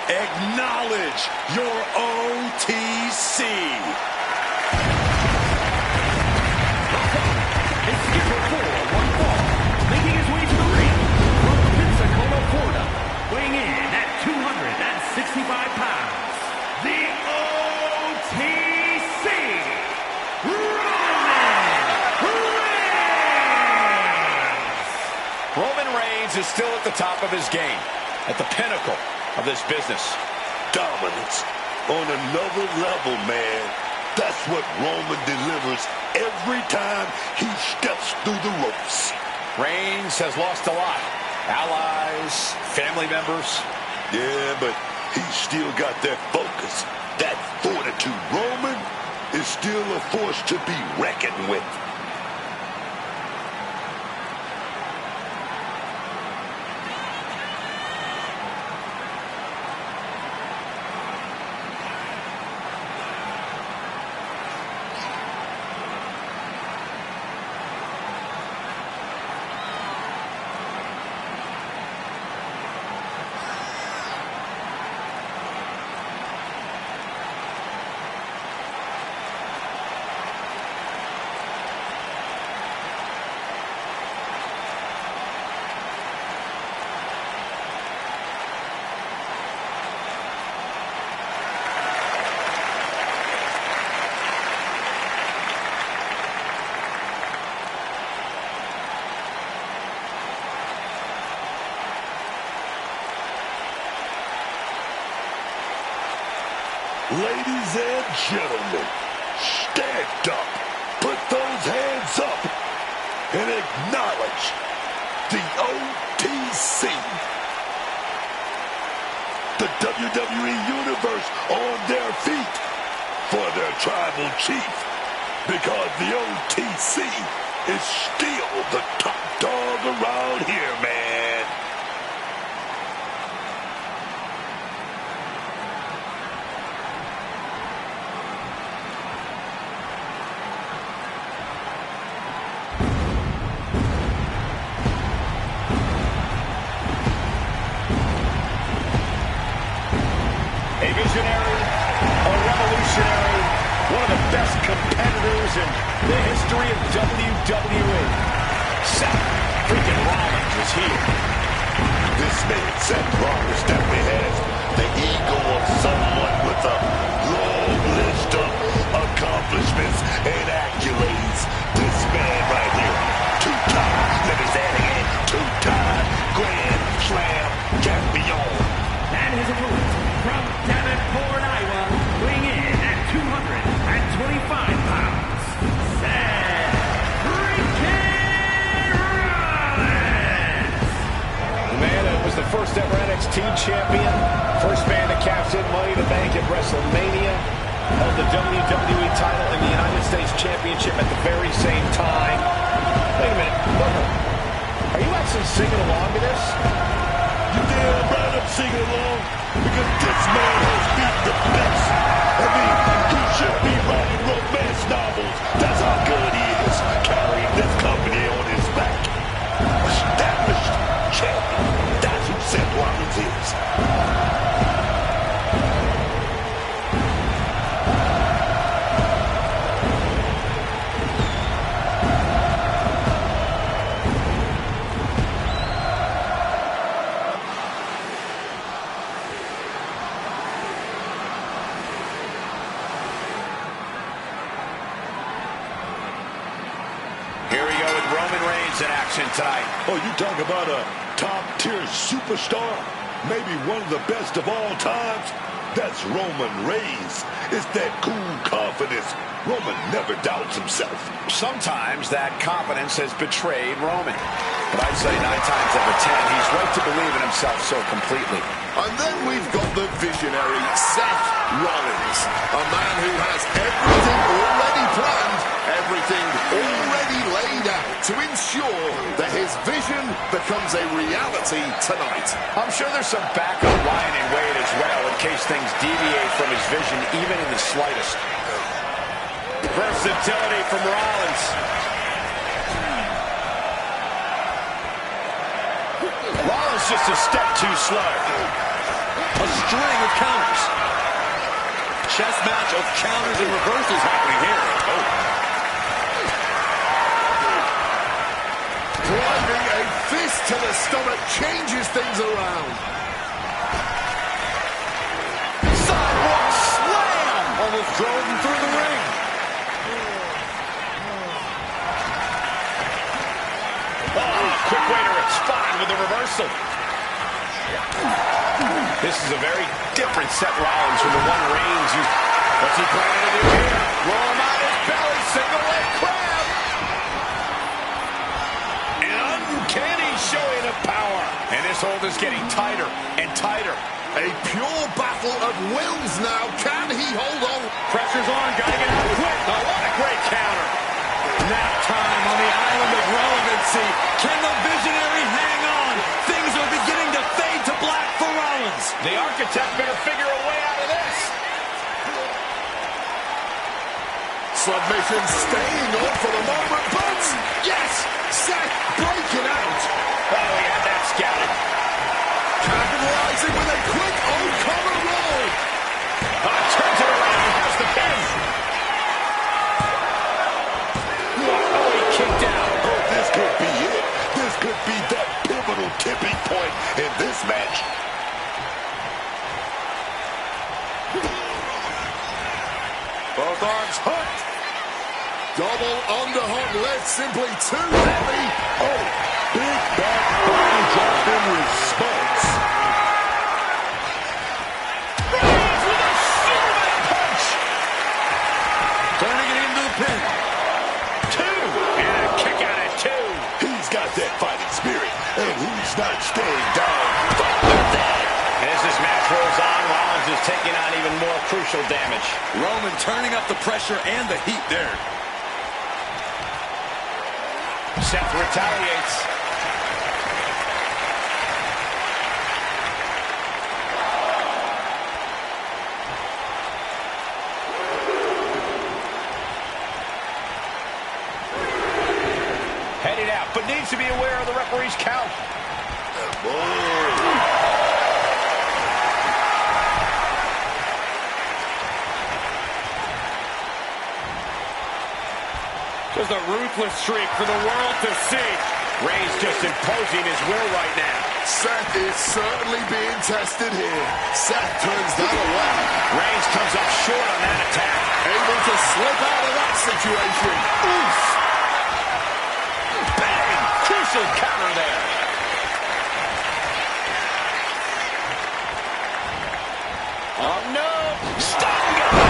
Acknowledge your OTC. It's scheduled for one fall, making his way to Roman Reigns is still at the top of his game, at the pinnacle of this business. Dominance on another level, man. That's what Roman delivers every time he steps through the ropes. Reigns has lost a lot. Allies, family members. Yeah, but he's still got that focus, that fortitude. Roman is still a force to be reckoned with. Ladies and gentlemen, stand up, put those hands up, and acknowledge the OTC. The WWE Universe on their feet for their tribal chief, because the OTC is still the top dog around here, man. A visionary, a revolutionary, one of the best competitors in the history of WWE. Seth freaking Rollins is here. This man, Seth Rollins, definitely has the ego of someone with a long list of accomplishments and accolades. This man right here, two-time, let me say it again, two-time Grand Slam champion. And his opponent from Davenport, Iowa, weighing in at 225 pounds, Seth freaking Rollins. The man that was the first ever NXT champion, first man to cash in Money in the Bank at WrestleMania, held the WWE title and the United States Championship at the very same time. Wait a minute, Booker, are you actually singing along to this? You damn right I'm singing along, because this man has beat the best. I mean, he should be writing romance novels. That's how good he is, carrying this company on his back. Established champion. That's who Seth Rollins is. Here we go with Roman Reigns in action tonight. Oh, you talk about a top-tier superstar, maybe one of the best of all times? That's Roman Reigns. It's that cool confidence. Roman never doubts himself. Sometimes that confidence has betrayed Roman. But I'd say 9 times out of 10, he's right to believe in himself so completely. And then we've got the visionary Seth Rollins, a man who has everything already planned, everything already laid out to ensure that his vision becomes a reality tonight. I'm sure there's some backup lying in wait as well in case things deviate from his vision even in the slightest. Versatility from Rollins. Rollins just a step too slow. A string of counters. Chess match of counters and reversals happening here. Oh. Driving a fist to the stomach changes things around. Sidewalk slam! Almost drove him through the ring. Oh, quick way to respond. reversal. This is a very different Seth Rollins from the one Reigns used. What's he planning to do here? Roll him out his belly, single leg crab. An uncanny showing of power. And this hold is getting tighter and tighter. A pure battle of wills now. Can he hold on? Pressure's on, gotta get out quick. Oh, what a great counter. Nap time on the island of relevancy. Can the visionary hang on? Things are beginning to fade to black for Rollins. The architect better figure a way out of this. Submission staying on for the moment, but yes, Seth breaking out. Oh, he had that scouted. Capitalizing with a quick O'Connor roll. Turns it around. Here's the pin. Oh, he kicked out. Oh, this could be it. This could be that pivotal tipping point in this match. Both arms hooked. Double underhook left simply too heavy. Oh, big back body drop in response. Reigns with a Superman punch. Turning it into the pin. Two. And a kick out at two. He's got that fighting spirit, and he's not staying down. Fight with that. As this match rolls on, Rollins is taking on even more crucial damage. Roman turning up the pressure and the heat there. Seth retaliates. Headed out, but needs to be aware of the referee's count. Just a ruthless streak for the world to see. Reigns just imposing his will right now. Seth is certainly being tested here. Seth turns that away. Reigns comes up short on that attack. Able to slip out of that situation. Oof. Bang! Crucial counter there. Oh no! Stun gun!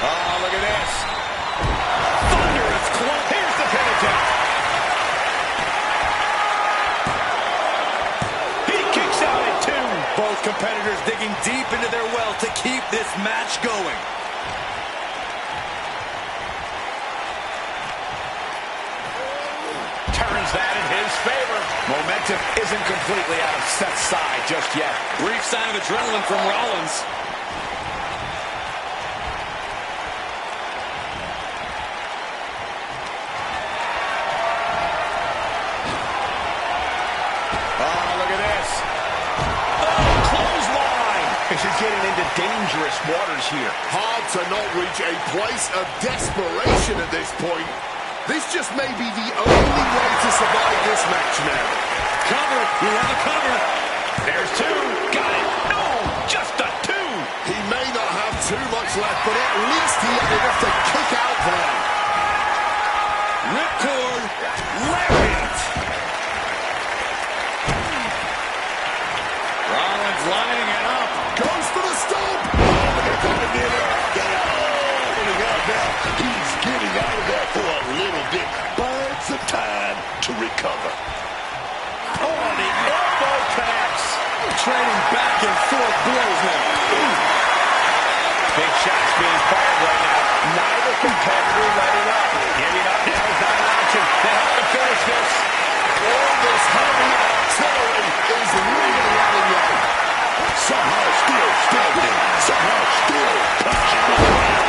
Oh, look at this. Thunderous club. Here's the pin attempt. He kicks out at two. Both competitors digging deep into their well to keep this match going. Turns that in his favor. Momentum isn't completely out of Seth's side just yet. Brief sign of adrenaline from Rollins. You're getting into dangerous waters here. Hard to not reach a place of desperation at this point. This just may be the only way to survive this match now. Cover. We have a cover. There's two. Got it. No, just a two. He may not have too much left, but at least he had enough to kick out there. Ripcord. Lariat. Rollins lining it up. Goes for the stomp. He's getting out of there for a little bit. Buys some time to recover. Oh, the elbow connects. Trading back and forth blows now. Big shots being fired right now. Neither competitor letting up. Giving up now is not an option. They have to finish this. All this heavy artillery is really running low. Somehow still standing. Somehow still punching around.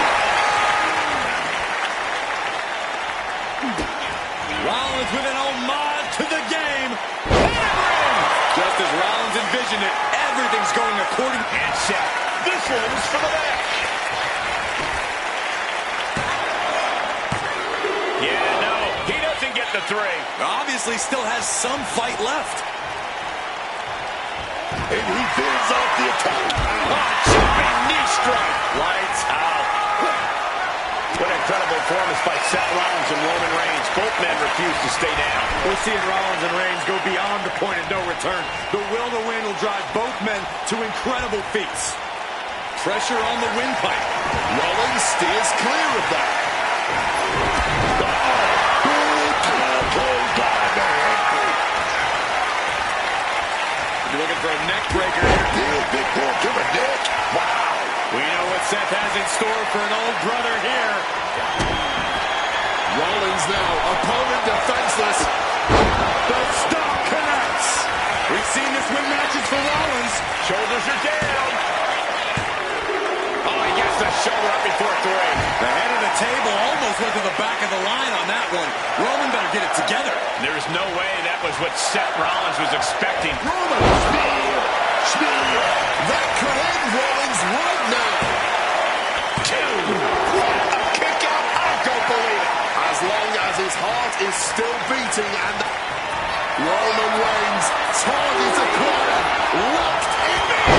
Rollins with an homage to the game. Just as Rollins envisioned it, everything's going according. And Seth, this one's for the match. Yeah, no, he doesn't get the three. Obviously still has some fight left. and he fends off the attack. Jumping knee strike. Lights out. What an incredible performance by Seth Rollins and Roman Reigns. Both men refuse to stay down. We're seeing Rollins and Reigns go beyond the point of no return. The will to win will drive both men to incredible feats. Pressure on the windpipe. Rollins steers clear of that. You're looking for a neck breaker here. Big boy to the neck. Wow. We know what Seth has in store for an old brother here. Rollins now, opponent defenseless. The star connects. We've seen this win matches for Rollins. Shoulders are down. Oh, he gets the shoulder up before 3. The head of the table almost went to the back of the line on that one. Roman better get it together. There's no way that was what Seth Rollins was expecting. Roman spear. That could end Rollins right now. 2. What a kick out. I don't believe it. As long as his heart is still beating and Roman Reigns target acquired, locked in there.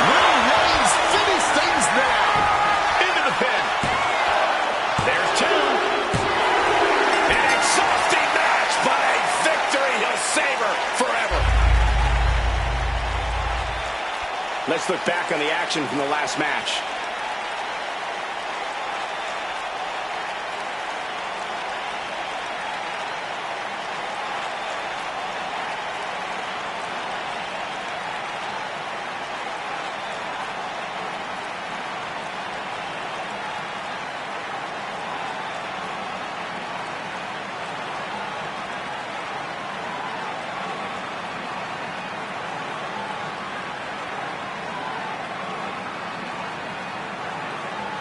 Will Reigns finish things now? Into the pin. There's 2. An exhausting match, but a victory he'll savor forever. Let's look back on the action from the last match.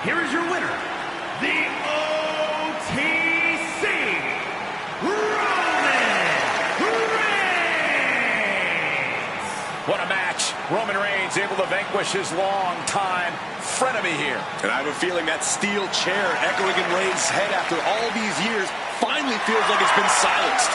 Here is your winner, the OTC, Roman Reigns. What a match. Roman Reigns able to vanquish his long-time frenemy here. And I have a feeling that steel chair echoing in Reigns' head after all these years finally feels like it's been silenced.